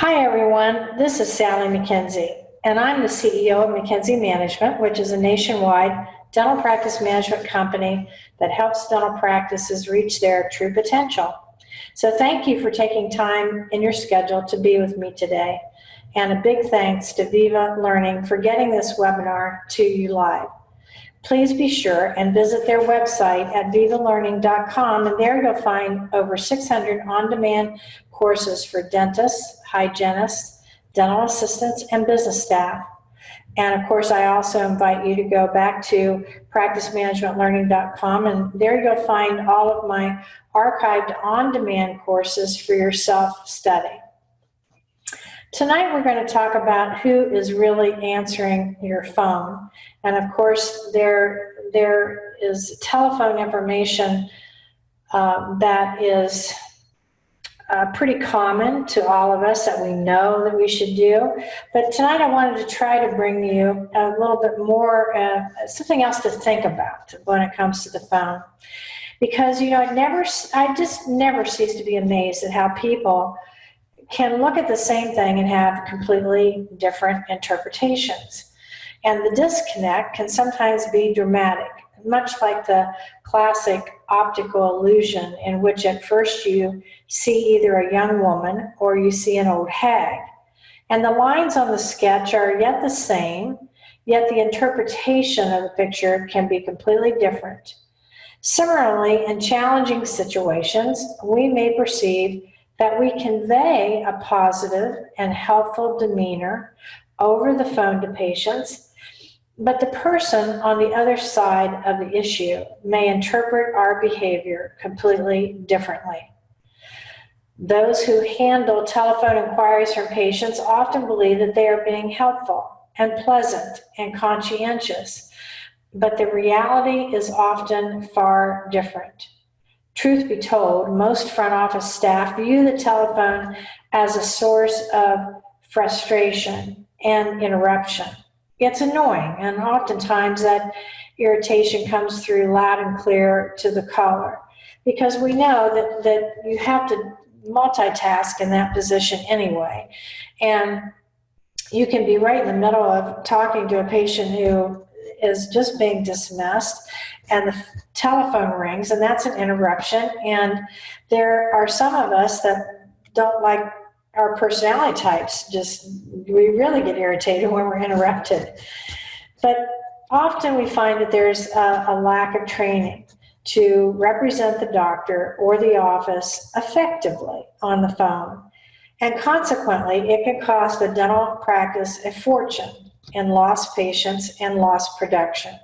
Hi, everyone. This is Sally McKenzie, and I'm the CEO of McKenzie Management, which is a nationwide dental practice management company that helps dental practices reach their true potential. So thank you for taking time in your schedule to be with me today. And a big thanks to Viva Learning for getting this webinar to you live. Please be sure and visit their website at vivalearning.com, and there you'll find over 600 on-demand courses for dentists, hygienists, dental assistants, and business staff. And of course, I also invite you to go back to practicemanagementlearning.com, and there you'll find all of my archived on-demand courses for your self-study. Tonight we're going to talk about who is really answering your phone. And of course, there is telephone information that is pretty common to all of us that we know that we should do. But tonight I wanted to try to bring you a little bit more, something else to think about when it comes to the phone. Because, you know, I just never cease to be amazed at how people can look at the same thing and have completely different interpretations. And the disconnect can sometimes be dramatic, much like the classic optical illusion in which at first you see either a young woman or you see an old hag. And the lines on the sketch are yet the same, yet the interpretation of the picture can be completely different. Similarly, in challenging situations, we may perceive that we convey a positive and helpful demeanor over the phone to patients, but the person on the other side of the issue may interpret our behavior completely differently. Those who handle telephone inquiries from patients often believe that they are being helpful and pleasant and conscientious, but the reality is often far different. Truth be told, most front office staff view the telephone as a source of frustration and interruption. It's annoying, and oftentimes that irritation comes through loud and clear to the caller, because we know that you have to multitask in that position anyway. And you can be right in the middle of talking to a patient who is just being dismissed, and the telephone rings, and that's an interruption. And there are some of us that don't like our personality types. We really get irritated when we're interrupted. But often we find that there's a lack of training to represent the doctor or the office effectively on the phone. And consequently, it can cost a dental practice a fortune in lost patients and lost production.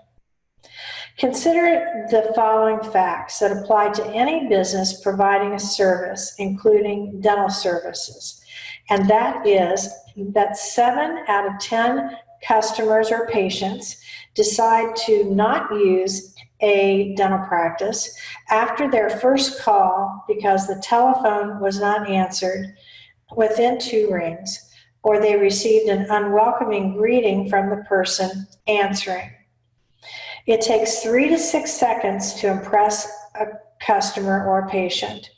Consider the following facts that apply to any business providing a service, including dental services. And that is that 7 out of 10 customers or patients decide to not use a dental practice after their first call because the telephone was not answered within 2 rings, or they received an unwelcoming greeting from the person answering. It takes 3 to 6 seconds to impress a customer or patient,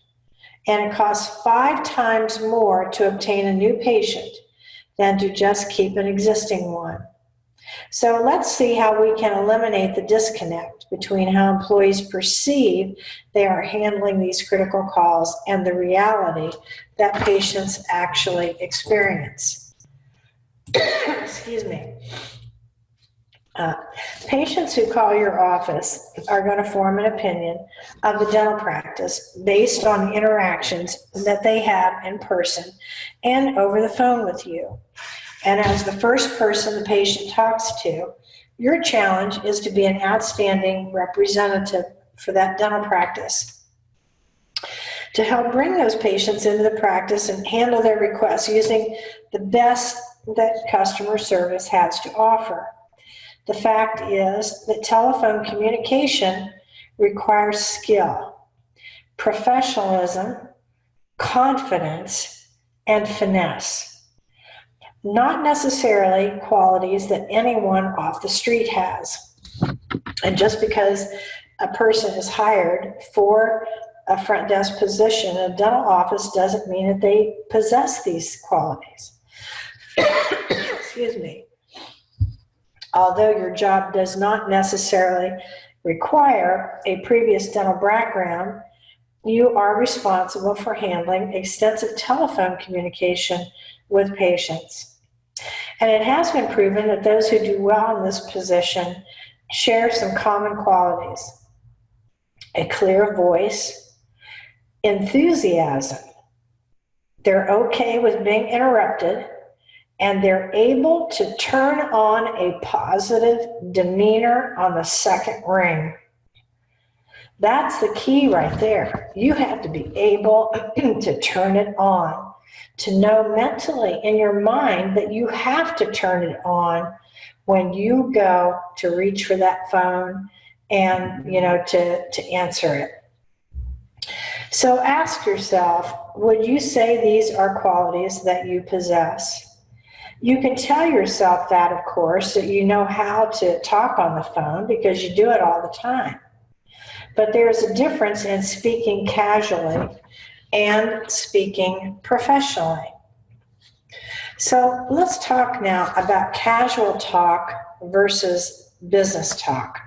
and it costs 5 times more to obtain a new patient than to just keep an existing one. So let's see how we can eliminate the disconnect between how employees perceive they are handling these critical calls and the reality that patients actually experience. Excuse me. Patients who call your office are going to form an opinion of the dental practice based on the interactions that they have in person and over the phone with you. And as the first person the patient talks to, your challenge is to be an outstanding representative for that dental practice, to help bring those patients into the practice and handle their requests using the best that customer service has to offer. The fact is that telephone communication requires skill, professionalism, confidence, and finesse. Not necessarily qualities that anyone off the street has. And just because a person is hired for a front desk position in a dental office doesn't mean that they possess these qualities. Excuse me. Although your job does not necessarily require a previous dental background, you are responsible for handling extensive telephone communication with patients. And it has been proven that those who do well in this position share some common qualities: a clear voice, enthusiasm, they're okay with being interrupted, and they're able to turn on a positive demeanor on the second ring. That's the key right there. You have to be able to turn it on, to know mentally in your mind that you have to turn it on when you go to reach for that phone and, to answer it. So ask yourself, would you say these are qualities that you possess? You can tell yourself that, of course, that you know how to talk on the phone because you do it all the time. But there's a difference in speaking casually and speaking professionally. So let's talk now about casual talk versus business talk.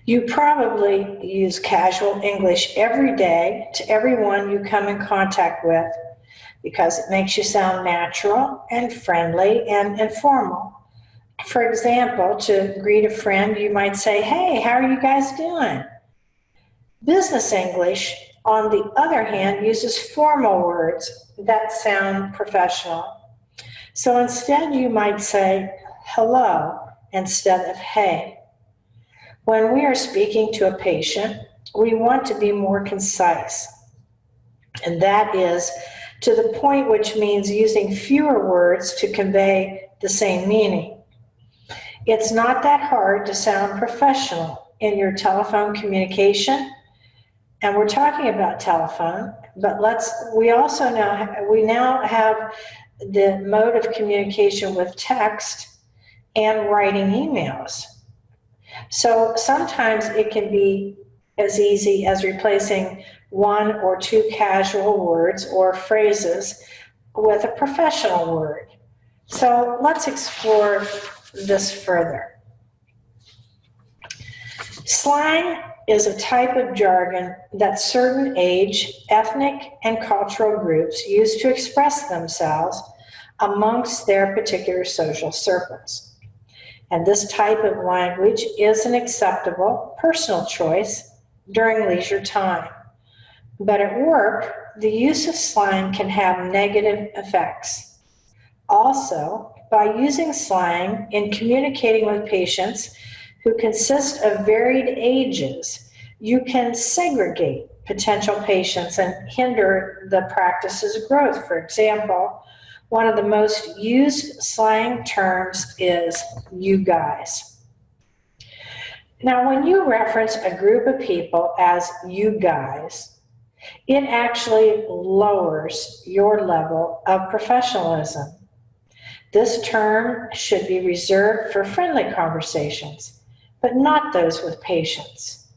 You probably use casual English every day to everyone you come in contact with because it makes you sound natural and friendly and informal. For example, to greet a friend, you might say, "Hey, how are you guys doing?" Business English, on the other hand, uses formal words that sound professional. So instead, you might say hello instead of hey. When we are speaking to a patient, we want to be more concise. And that is to the point, which means using fewer words to convey the same meaning. It's not that hard to sound professional in your telephone communication. And we're talking about telephone, but we now have the mode of communication with text and writing emails. So sometimes it can be as easy as replacing one or two casual words or phrases with a professional word. So let's explore this further. Slang is a type of jargon that certain age, ethnic, and cultural groups use to express themselves amongst their particular social circles. And this type of language is an acceptable personal choice during leisure time. But at work, the use of slang can have negative effects. Also, by using slang in communicating with patients who consist of varied ages, you can segregate potential patients and hinder the practice's growth. For example, one of the most used slang terms is "you guys." Now, when you reference a group of people as "you guys," it actually lowers your level of professionalism. This term should be reserved for friendly conversations, but not those with patients.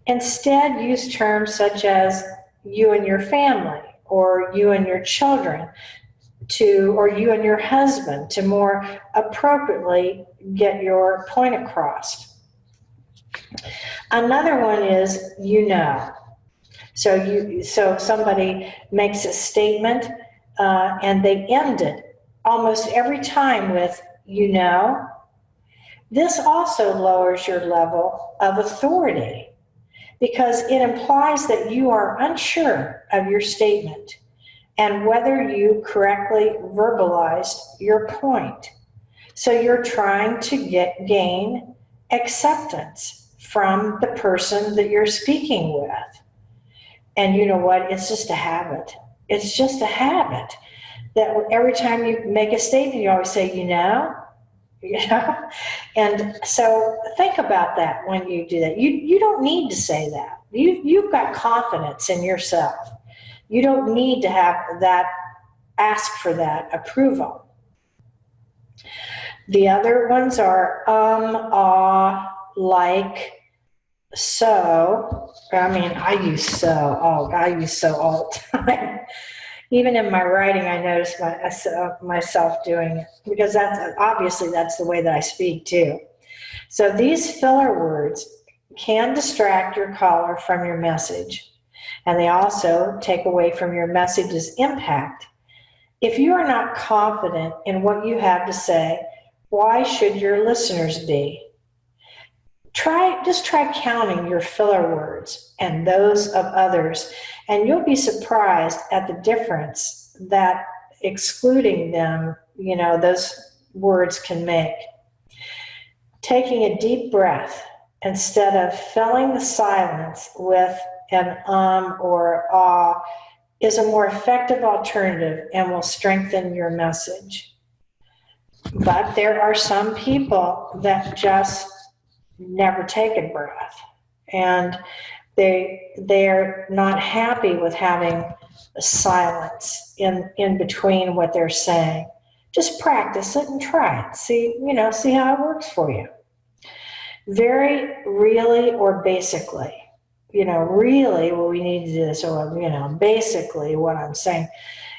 Instead, use terms such as "you and your family," or "you and your children," or "you and your husband," to more appropriately get your point across. Another one is "you know." So somebody makes a statement and they end it almost every time with "you know." This also lowers your level of authority because it implies that you are unsure of your statement and whether you correctly verbalized your point. So you're trying to gain acceptance from the person that you're speaking with. And you know what? It's just a habit. It's just a habit that every time you make a statement, you always say, "you know." And so think about that when you do that. You don't need to say that. You've got confidence in yourself. You don't need to have that, ask for that approval. The other ones are like, So, I mean, I use so all the time. Even in my writing, I notice myself doing it because that's the way that I speak too. So these filler words can distract your caller from your message, and they also take away from your message's impact. If you are not confident in what you have to say, why should your listeners be? Just try counting your filler words and those of others, and you'll be surprised at the difference that excluding them, those words can make. Taking a deep breath instead of filling the silence with an or ah is a more effective alternative and will strengthen your message. But there are some people that just never take a breath, and they're not happy with having silence in between what they're saying. Just practice it and try it. See how it works for you. Very really or basically. Really what we need to do this, or basically what I'm saying.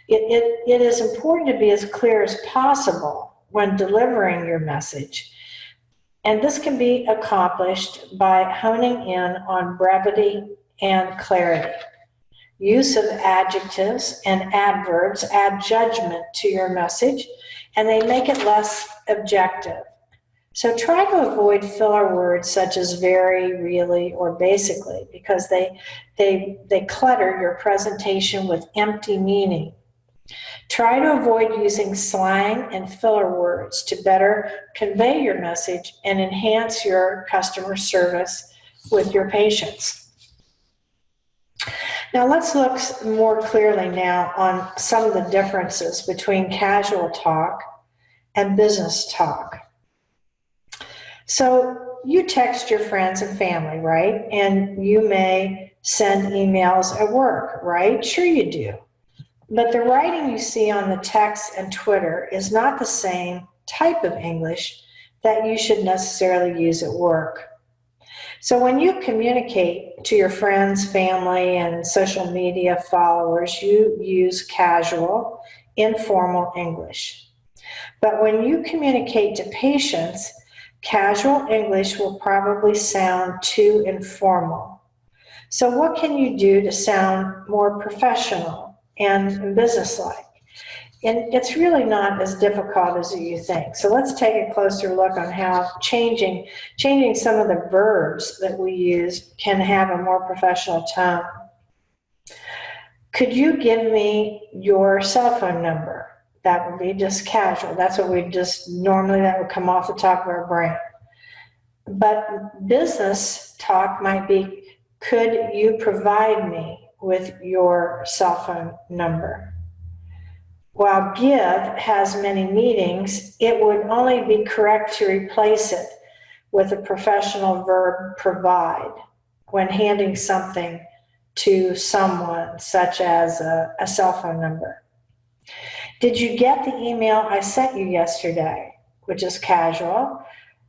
It is important to be as clear as possible when delivering your message. And this can be accomplished by honing in on brevity and clarity. Use of adjectives and adverbs add judgment to your message, and they make it less objective. So try to avoid filler words such as very, really, or basically, because they clutter your presentation with empty meaning. Try to avoid using slang and filler words to better convey your message and enhance your customer service with your patients. Now let's look more clearly now on some of the differences between casual talk and business talk. So you text your friends and family, right? And you may send emails at work, right? Sure you do. But the writing you see on the text and Twitter is not the same type of English that you should necessarily use at work. So when you communicate to your friends, family, and social media followers, you use casual, informal English. But when you communicate to patients, casual English will probably sound too informal. So what can you do to sound more professional and businesslike? And it's really not as difficult as you think. So let's take a closer look on how changing some of the verbs that we use can have a more professional tone. Could you give me your cell phone number? That would be just casual. That's what we just normally, that would come off the top of our brain. But business talk might be, could you provide me with your cell phone number? While give has many meanings, it would only be correct to replace it with a professional verb provide when handing something to someone, such as a cell phone number. Did you get the email I sent you yesterday? Which is casual.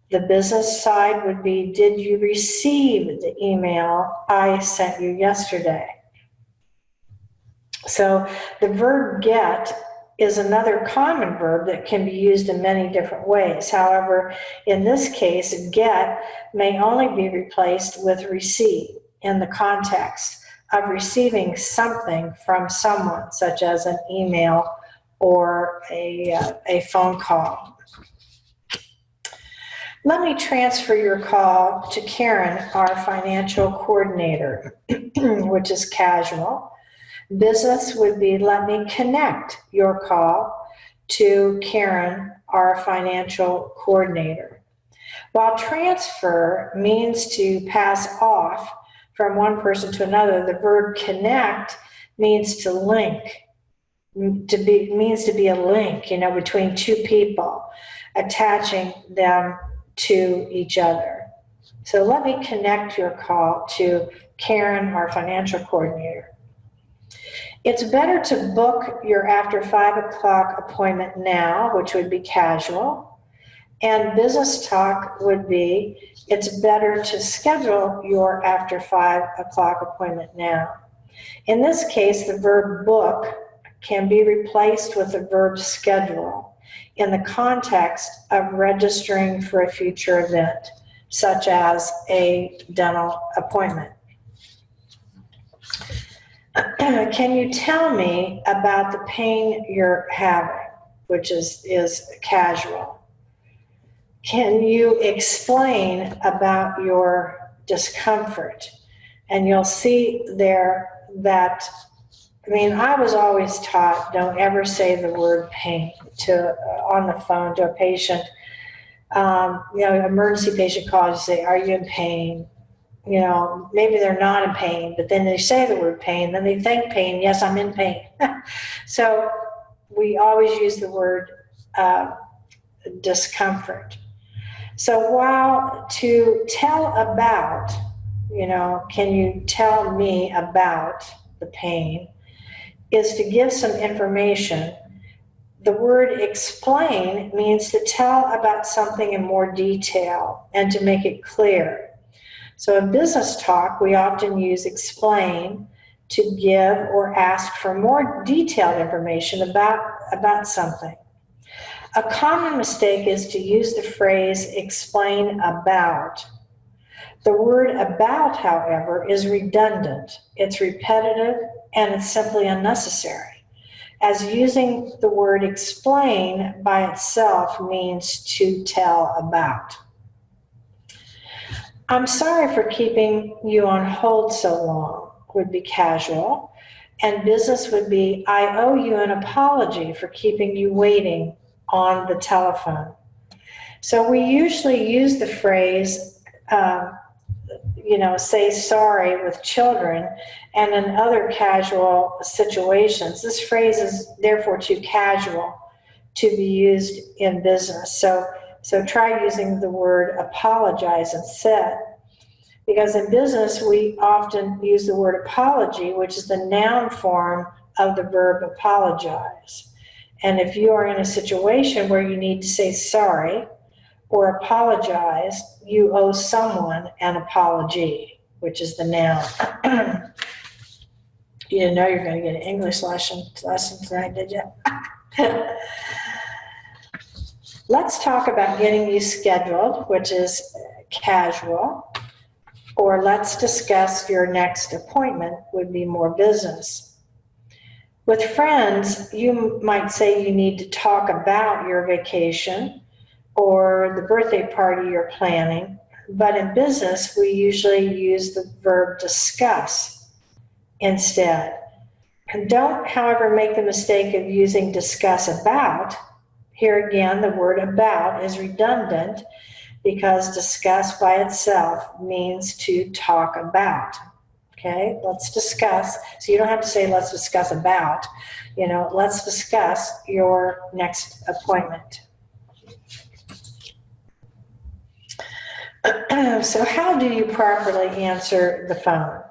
The business side would be, did you receive the email I sent you yesterday? So the verb get is another common verb that can be used in many different ways. However, in this case, get may only be replaced with receive in the context of receiving something from someone, such as an email or a phone call. Let me transfer your call to Karen, our financial coordinator, which is casual. Business would be, let me connect your call to Karen, our financial coordinator. While transfer means to pass off from one person to another, the verb connect means to link, means to be a link, between two people, attaching them to each other. So let me connect your call to Karen, our financial coordinator. It's better to book your after 5 o'clock appointment now, which would be casual, And business talk would be, it's better to schedule your after 5 o'clock appointment now. In this case, the verb book can be replaced with the verb schedule in the context of registering for a future event, such as a dental appointment. Can you tell me about the pain you're having, which is casual? Can you explain about your discomfort? And you'll see there that, I was always taught, don't ever say the word pain on the phone to a patient. Emergency patient calls, you say, are you in pain? Maybe they're not in pain, but then they say the word pain, then they think pain, yes, I'm in pain. So we always use the word discomfort. So while to tell about, can you tell me about the pain, is to give some information. The word explain means to tell about something in more detail and to make it clear. So in business talk, we often use explain to give or ask for more detailed information about something. A common mistake is to use the phrase explain about. The word about, however, is redundant. It's repetitive and it's simply unnecessary, as using the word explain by itself means to tell about. I'm sorry for keeping you on hold so long would be casual, and business would be, I owe you an apology for keeping you waiting on the telephone. So we usually use the phrase, say sorry with children, and in other casual situations. This phrase is therefore too casual to be used in business. So try using the word apologize instead. Because in business, we often use the word apology, which is the noun form of the verb apologize. And if you are in a situation where you need to say sorry or apologize, you owe someone an apology, which is the noun. You didn't know you were going to get an English lesson tonight, did you? Let's talk about getting you scheduled, which is casual, or let's discuss your next appointment would be more business. With friends, you might say you need to talk about your vacation or the birthday party you're planning, but in business, we usually use the verb discuss instead. And don't, however, make the mistake of using discuss about. Here again, the word about is redundant because discuss by itself means to talk about. Okay, let's discuss. So you don't have to say let's discuss about, let's discuss your next appointment. So how do you properly answer the phone?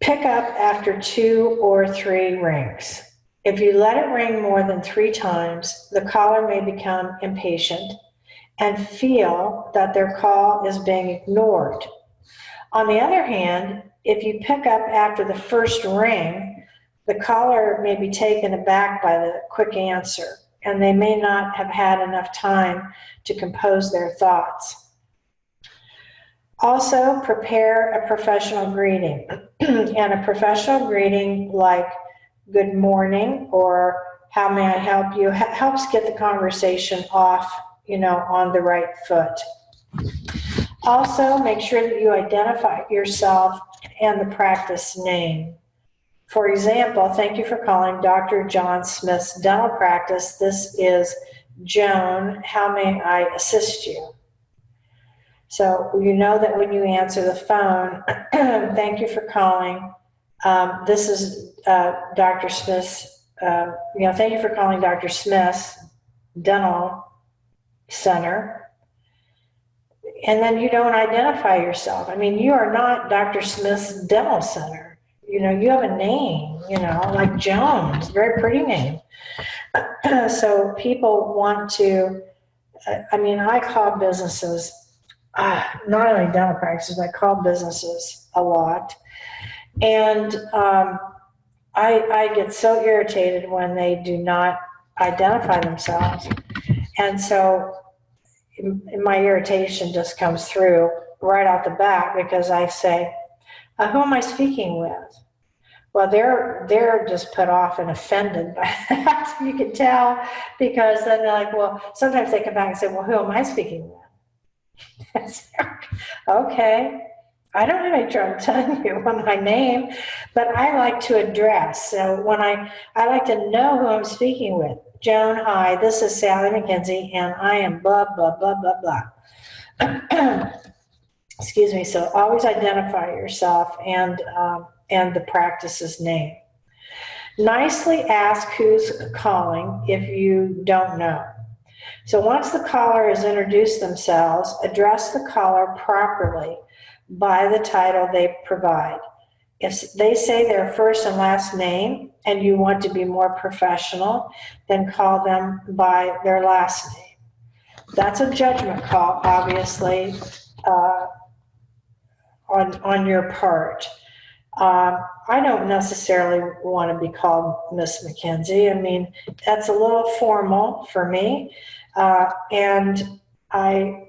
Pick up after 2 or 3 rings. If you let it ring more than 3 times, the caller may become impatient and feel that their call is being ignored. On the other hand, if you pick up after the first ring, the caller may be taken aback by the quick answer, and they may not have had enough time to compose their thoughts. Also, prepare a professional greeting. And a professional greeting like good morning or how may I help you helps get the conversation off, on the right foot. Also, make sure that you identify yourself and the practice name. For example, thank you for calling Dr. John Smith's dental practice. This is Joan. How may I assist you? So you know that when you answer the phone, thank you for calling. This is Dr. Smith's, thank you for calling Dr. Smith's Dental Center. And then you don't identify yourself. You are not Dr. Smith's Dental Center. You have a name, like Jones, very pretty name. So people want to I mean, I call businesses, not only dental practices, but I call businesses a lot. And I get so irritated when they do not identify themselves. And so my irritation just comes through right out the bat because I say, who am I speaking with? Well, they're just put off and offended by that. You can tell, because then they're like, well, sometimes they come back and say, well, who am I speaking with? Okay. I don't have any trouble telling you my name, but I like to address. So when I like to know who I'm speaking with. Joan, hi, this is Sally McKenzie, and I am blah, blah, blah, blah, blah. Excuse me. So always identify yourself and the practice's name. Nicely ask who's calling if you don't know. So once the caller has introduced themselves, address the caller properly by the title they provide. If they say their first and last name and you want to be more professional, then call them by their last name. That's a judgment call, obviously, on your part. I don't necessarily want to be called Miss McKenzie. I mean, that's a little formal for me, and I'm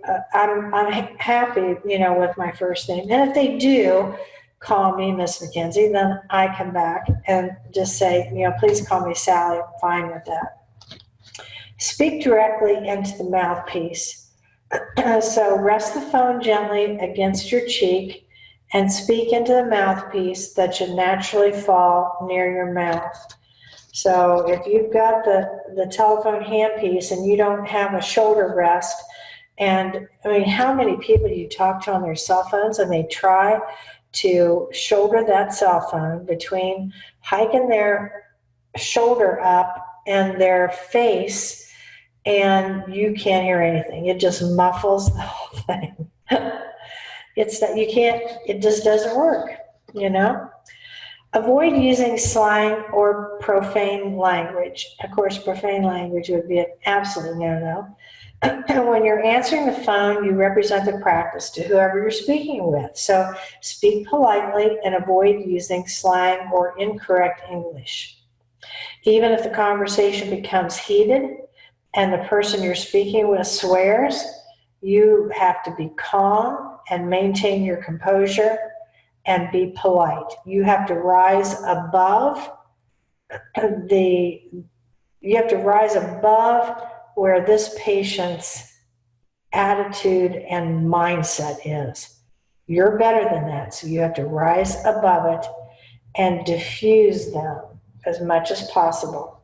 happy, with my first name. And if they do call me Miss McKenzie, then I come back and just say, please call me Sally. I'm fine with that. Speak directly into the mouthpiece. So rest the phone gently against your cheek and speak into the mouthpiece that should naturally fall near your mouth. So if you've got the telephone handpiece and you don't have a shoulder rest, and I mean, how many people do you talk to on their cell phones and they try to shoulder that cell phone between hiking their shoulder up and their face, and you can't hear anything. It just muffles the whole thing. It's that you can't, it just doesn't work, Avoid using slang or profane language. Of course, profane language would be an absolute no-no. When you're answering the phone, you represent the practice to whoever you're speaking with. So speak politely and avoid using slang or incorrect English. Even if the conversation becomes heated and the person you're speaking with swears, you have to be calm and maintain your composure and be polite. You have to rise above where this patient's attitude and mindset is. You're better than that, so you have to rise above it and diffuse them as much as possible.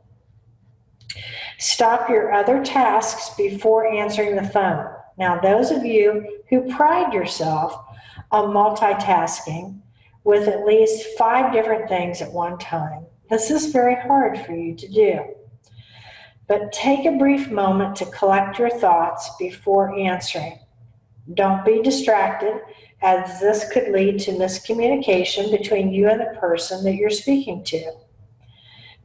Stop your other tasks before answering the phone. Now, those of you who pride yourself on multitasking with at least 5 different things at one time, this is very hard for you to do. But take a brief moment to collect your thoughts before answering. Don't be distracted, as this could lead to miscommunication between you and the person that you're speaking to.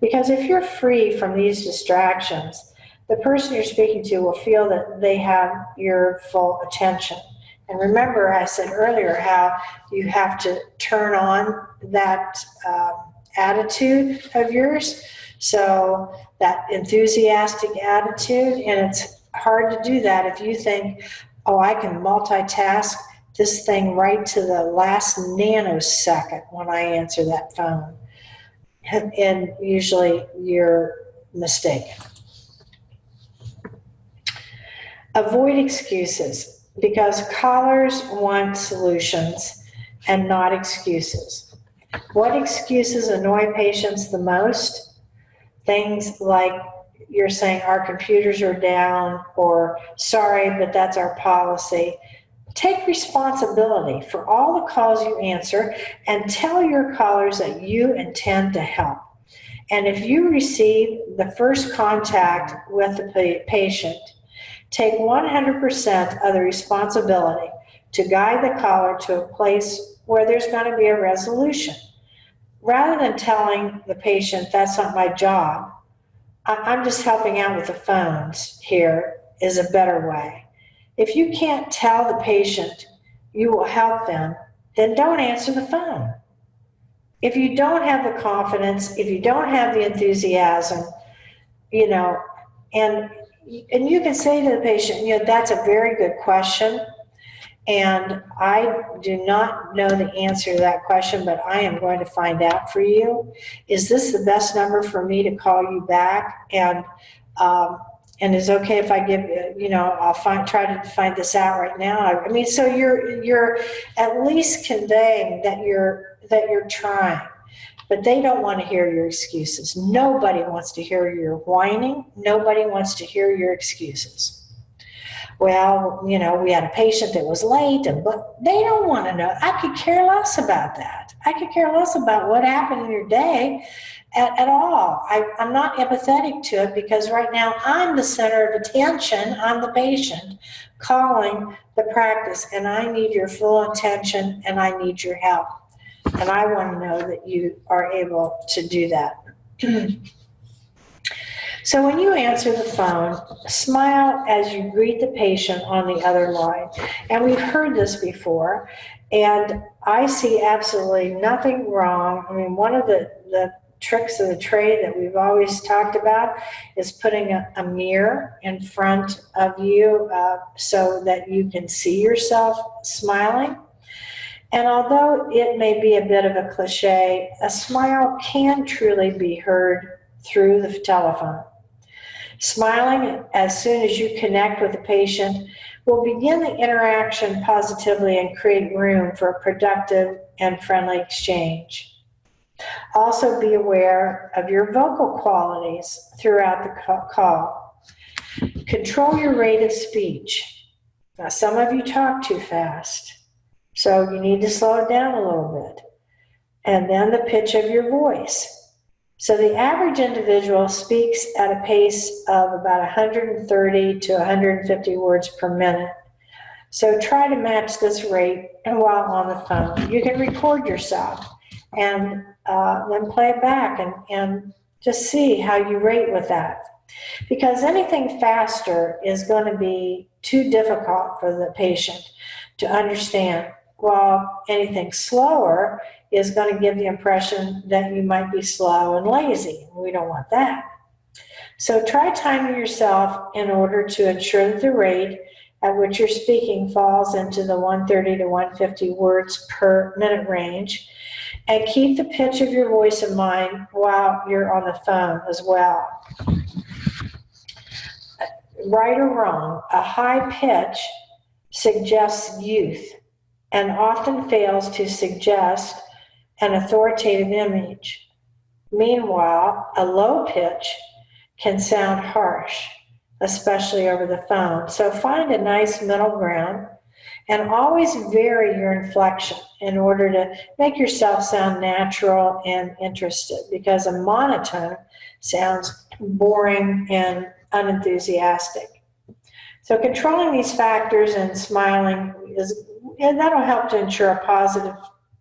Because if you're free from these distractions, the person you're speaking to will feel that they have your full attention. And remember, I said earlier how you have to turn on that attitude of yours. So that enthusiastic attitude, and it's hard to do that if you think, oh, I can multitask this thing right to the last nanosecond when I answer that phone. And usually you're mistaken. Avoid excuses, because callers want solutions and not excuses. What excuses annoy patients the most? Things like you're saying our computers are down, or sorry, but that's our policy. Take responsibility for all the calls you answer and tell your callers that you intend to help. And if you receive the first contact with the patient, take 100% of the responsibility to guide the caller to a place where there's going to be a resolution. Rather than telling the patient, that's not my job, I'm just helping out with the phones here, is a better way. If you can't tell the patient you will help them, then don't answer the phone. If you don't have the confidence, if you don't have the enthusiasm, you know, and you can say to the patient, you know, that's a very good question, and I do not know the answer to that question, but I am going to find out for you. Is this the best number for me to call you back? And is it okay if I give, you know, I'll try to find this out right now. I mean, so you're at least conveying that you're trying, but they don't want to hear your excuses. Nobody wants to hear your whining. Nobody wants to hear your excuses. Well, you know, we had a patient that was late, but they don't want to know. I could care less about that. I could care less about what happened in your day at all. I'm not empathetic to it because right now I'm the center of attention. I'm the patient calling the practice, and I need your full attention and I need your help. And I want to know that you are able to do that. So when you answer the phone, smile as you greet the patient on the other line. And we've heard this before, and I see absolutely nothing wrong. I mean, one of the tricks of the trade that we've always talked about is putting a mirror in front of you so that you can see yourself smiling. And although it may be a bit of a cliche, a smile can truly be heard through the telephone. Smiling as soon as you connect with the patient will begin the interaction positively and create room for a productive and friendly exchange. Also be aware of your vocal qualities throughout the call. Control your rate of speech. Now, some of you talk too fast, so you need to slow it down a little bit. And then the pitch of your voice. So the average individual speaks at a pace of about 130 to 150 words per minute. So try to match this rate while on the phone. You can record yourself and then play it back and just see how you rate with that. Because anything faster is going to be too difficult for the patient to understand, while anything slower is going to give the impression that you might be slow and lazy. We don't want that. So try timing yourself in order to ensure that the rate at which you're speaking falls into the 130 to 150 words per minute range, and keep the pitch of your voice in mind while you're on the phone as well. Right or wrong, a high pitch suggests youth and often fails to suggest an authoritative image. Meanwhile, a low pitch can sound harsh, especially over the phone. So find a nice middle ground and always vary your inflection in order to make yourself sound natural and interested, because a monotone sounds boring and unenthusiastic. So controlling these factors and smiling that'll help to ensure a positive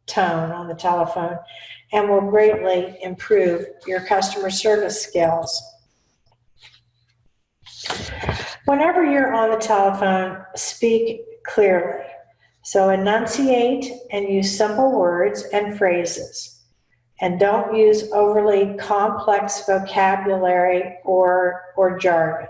tone on the telephone and will greatly improve your customer service skills. Whenever you're on the telephone, speak clearly. So enunciate and use simple words and phrases. And don't use overly complex vocabulary or jargon.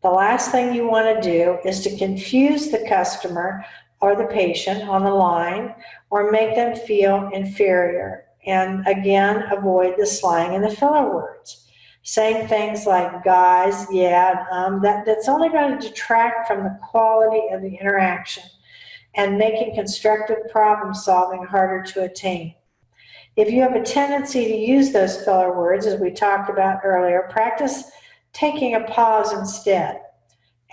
The last thing you want to do is to confuse the customer or the patient on the line or make them feel inferior. And again, avoid the slang and the filler words. Saying things like guys, yeah, that's only going to detract from the quality of the interaction and making constructive problem solving harder to attain. If you have a tendency to use those filler words, as we talked about earlier, practice taking a pause instead.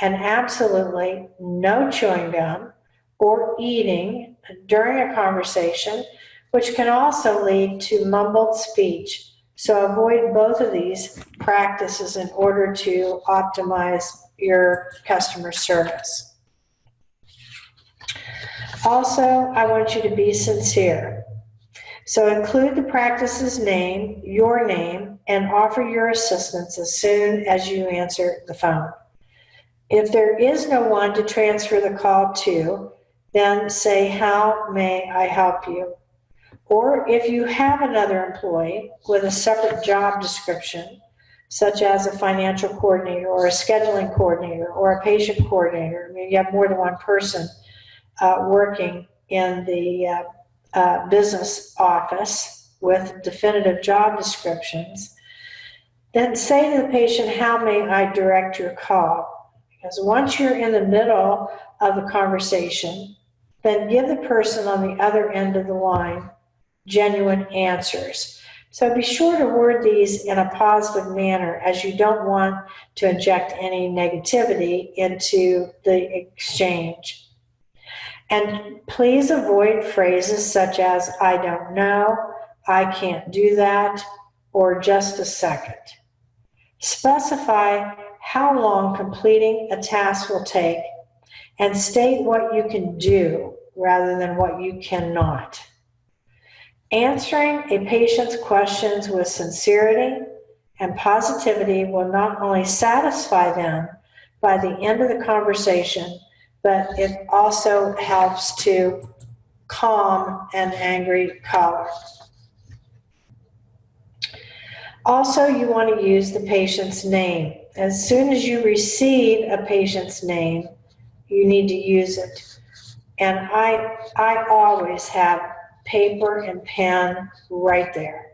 And absolutely no chewing gum or eating during a conversation, which can also lead to mumbled speech. So avoid both of these practices in order to optimize your customer service. Also, I want you to be sincere. So include the practice's name, your name, and offer your assistance as soon as you answer the phone. If there is no one to transfer the call to, then say, "How may I help you?" Or if you have another employee with a separate job description, such as a financial coordinator or a scheduling coordinator or a patient coordinator, I mean, you have more than one person working in the business office with definitive job descriptions, then say to the patient, "How may I direct your call?" Because once you're in the middle of the conversation, then give the person on the other end of the line genuine answers. So be sure to word these in a positive manner, as you don't want to inject any negativity into the exchange. And please avoid phrases such as "I don't know," "I can't do that," or "just a second." Specify how long completing a task will take and state what you can do rather than what you cannot. Answering a patient's questions with sincerity and positivity will not only satisfy them by the end of the conversation, but it also helps to calm an angry caller. Also, you want to use the patient's name. As soon as you receive a patient's name, you need to use it. And I always have paper and pen right there.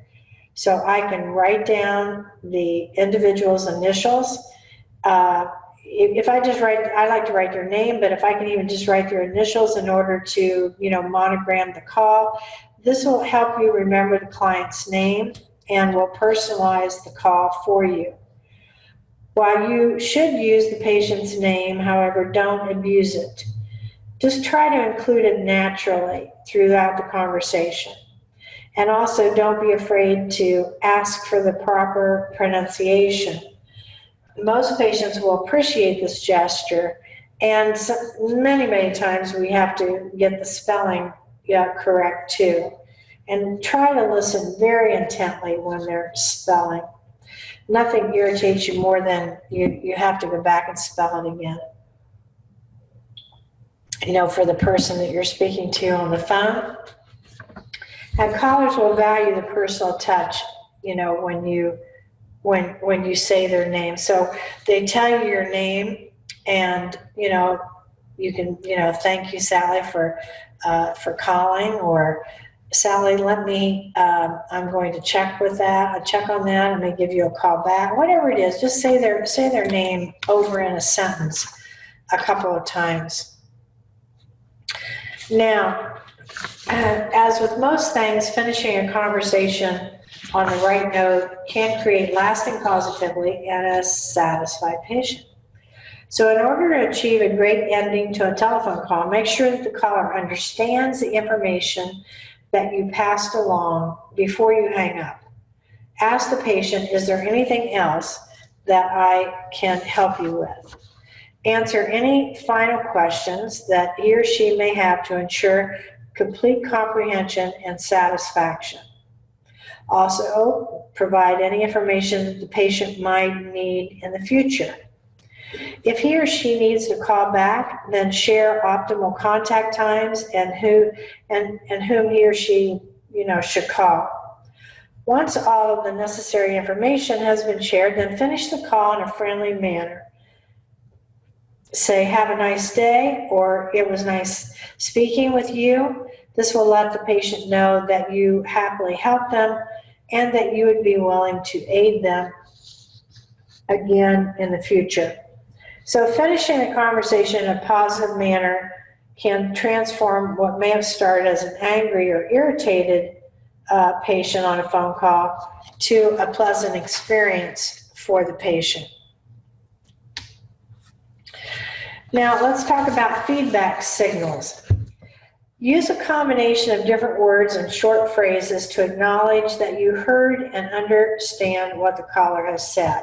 So I can write down the individual's initials. If I just write, I like to write their name, but if I can even just write their initials in order to, monogram the call, this will help you remember the client's name and will personalize the call for you. While you should use the patient's name, however, don't abuse it. Just try to include it naturally throughout the conversation. And also don't be afraid to ask for the proper pronunciation. Most patients will appreciate this gesture, and many times we have to get the spelling correct too. And try to listen very intently when they're spelling. Nothing irritates you more than you have to go back and spell it again. For the person that you're speaking to on the phone. And callers will value the personal touch, when you say their name. So they tell you your name, and you can thank you, Sally, for calling, or Sally, I'm going to check with that. I'll check on that. I'm going to give you a call back. Whatever it is, just say their name over in a sentence a couple of times. Now, as with most things, finishing a conversation on the right note can create lasting positivity and a satisfied patient. So in order to achieve a great ending to a telephone call, make sure that the caller understands the information that you passed along before you hang up. Ask the patient, "Is there anything else that I can help you with?" Answer any final questions that he or she may have to ensure complete comprehension and satisfaction. Also, provide any information that the patient might need in the future. If he or she needs to call back, then share optimal contact times and whom he or she should call. Once all of the necessary information has been shared, then finish the call in a friendly manner. Say, "Have a nice day," or "It was nice speaking with you." This will let the patient know that you happily helped them and that you would be willing to aid them again in the future. So finishing a conversation in a positive manner can transform what may have started as an angry or irritated patient on a phone call to a pleasant experience for the patient. Now let's talk about feedback signals. Use a combination of different words and short phrases to acknowledge that you heard and understand what the caller has said.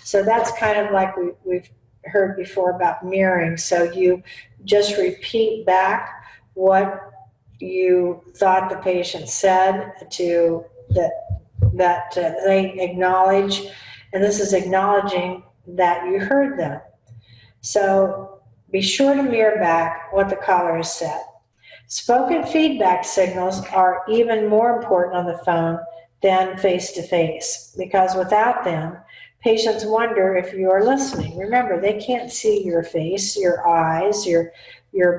So that's kind of like we've heard before about mirroring. So you just repeat back what you thought the patient said to that they acknowledge, and this is acknowledging that you heard them. So be sure to mirror back what the caller has said. Spoken feedback signals are even more important on the phone than face-to-face, because without them, patients wonder if you are listening. Remember, they can't see your face, your eyes, your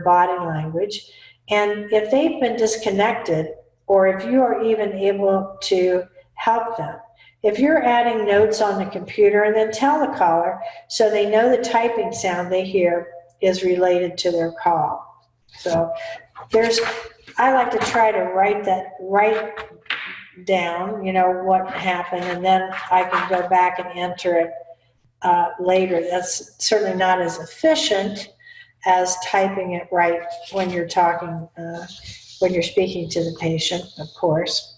body language. And if they've been disconnected, or if you are even able to help them, if you're adding notes on the computer, then tell the caller so they know the typing sound they hear is related to their call. So I like to try to write down, what happened, and then I can go back and enter it later. That's certainly not as efficient as typing it right when you're talking, when you're speaking to the patient, of course.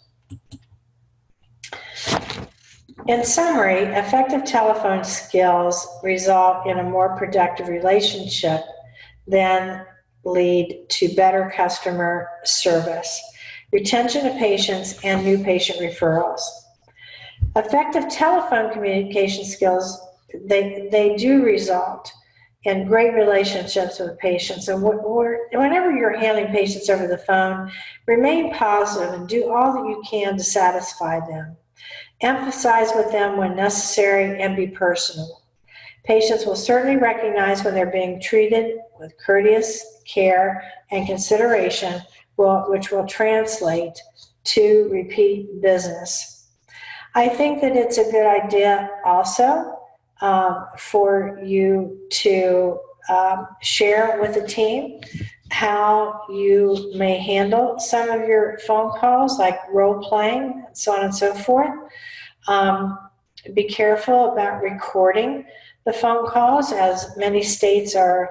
In summary, effective telephone skills result in a more productive relationship than lead to better customer service, retention of patients, and new patient referrals. Effective telephone communication skills, they do result in great relationships with patients. And whenever you're handling patients over the phone, remain positive and do all that you can to satisfy them. Emphasize with them when necessary and be personal. Patients will certainly recognize when they're being treated with courteous care and consideration, which will translate to repeat business. I think that it's a good idea also for you to share with the team how you may handle some of your phone calls, like role playing, and so on and so forth. Be careful about recording the phone calls, as many states are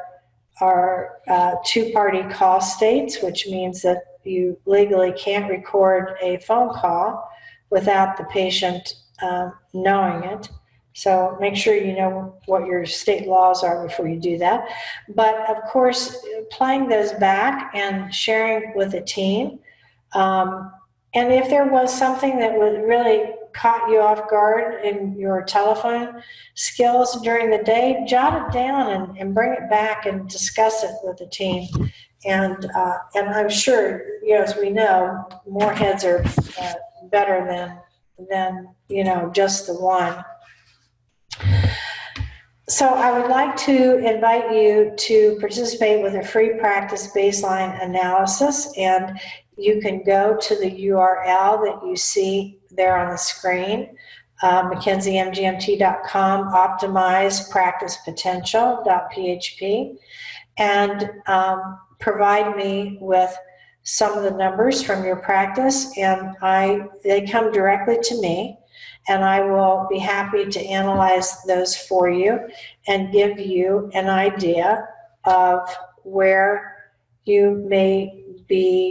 two-party call states, which means that you legally can't record a phone call without the patient knowing it. So make sure you know what your state laws are before you do that. But of course, playing those back and sharing with the team. And if there was something that was really caught you off guard in your telephone skills during the day, jot it down and bring it back and discuss it with the team. And I'm sure, as we know, more heads are better than just the one. So I would like to invite you to participate with a free practice baseline analysis, and you can go to the URL that you see there on the screen, McKenzieMGMT.com, optimize practice potential.php, and provide me with some of the numbers from your practice, and they come directly to me, and I will be happy to analyze those for you and give you an idea of where you may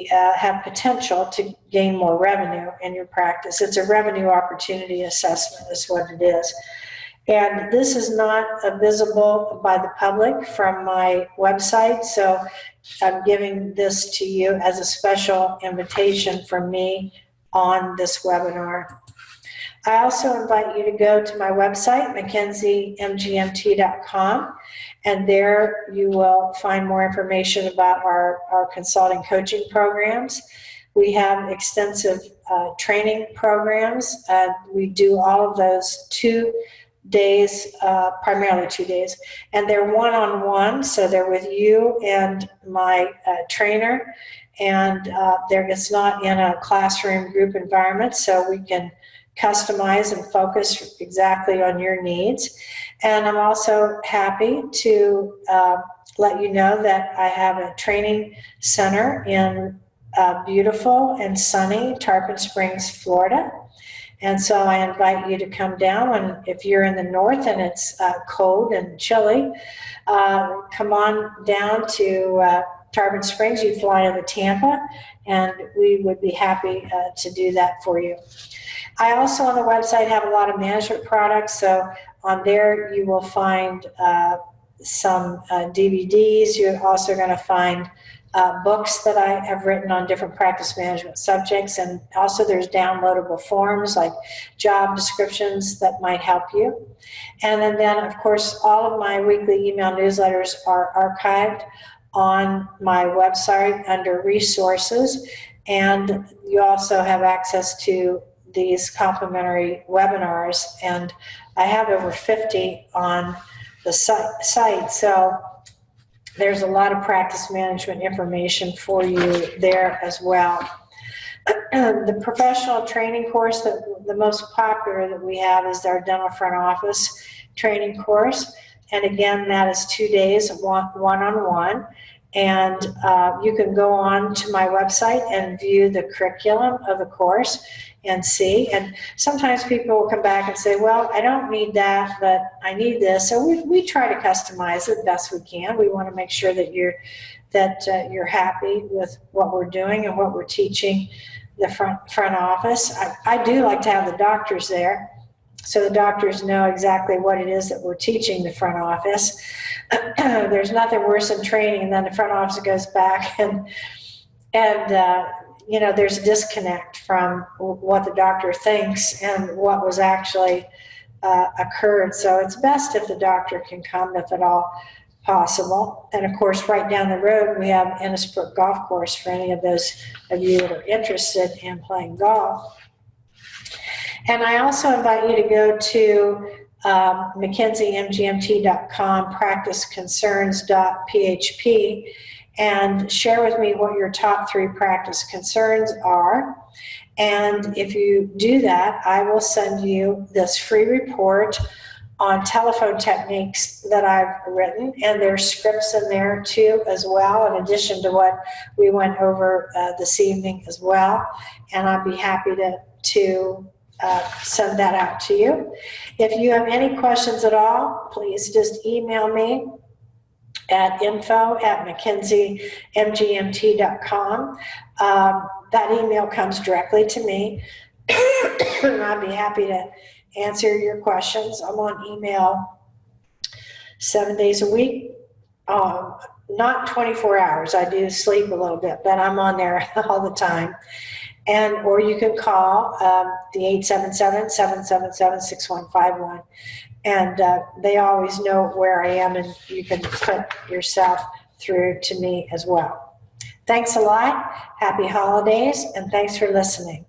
have potential to gain more revenue in your practice. It's a revenue opportunity assessment is what it is. And this is not visible by the public from my website, so I'm giving this to you as a special invitation from me on this webinar. I also invite you to go to my website, McKenzieMGMT.com, and there you will find more information about our consulting coaching programs. We have extensive training programs. We do all of those 2 days, primarily 2 days, and they're one-on-one, so they're with you and my trainer, and it's not in a classroom group environment, so we can customize and focus exactly on your needs. And I'm also happy to let you know that I have a training center in beautiful and sunny Tarpon Springs, Florida. And so I invite you to come down, and if you're in the north and it's cold and chilly, come on down to Tarpon Springs. You fly into Tampa, and we would be happy to do that for you. I also on the website have a lot of management products, so on there you will find some DVDs. You're also going to find books that I have written on different practice management subjects, and also there's downloadable forms like job descriptions that might help you. And then of course, all of my weekly email newsletters are archived on my website under resources, and you also have access to these complimentary webinars, and I have over 50 on the site, so there's a lot of practice management information for you there as well. The professional training course, the most popular that we have, is our dental front office training course, and again, that is 2 days one-on-one. And you can go on to my website and view the curriculum of the course and see. And sometimes people will come back and say, well, I don't need that, but I need this. So we try to customize it best we can. We want to make sure that you're happy with what we're doing and what we're teaching the front office. I do like to have the doctors there, so the doctors know exactly what it is that we're teaching the front office. There's nothing worse than training and then the front office goes back and there's a disconnect from what the doctor thinks and what was actually occurred. So it's best if the doctor can come, if at all possible. And of course, right down the road, we have Innisbrook Golf Course for any of those of you that are interested in playing golf. And I also invite you to go to McKenzieMGMT.com, practiceconcerns.php, and share with me what your top 3 practice concerns are. And if you do that, I will send you this free report on telephone techniques that I've written, and there's scripts in there too as well, in addition to what we went over this evening as well. And I'd be happy to send that out to you. If you have any questions at all, please just email me at info@McKenzieMGMT.com. That email comes directly to me, and I'd be happy to answer your questions. I'm on email 7 days a week, not 24 hours. I do sleep a little bit, but I'm on there all the time. Or you can call the 877-777-6151. And they always know where I am, and you can put yourself through to me as well. Thanks a lot. Happy holidays, and thanks for listening.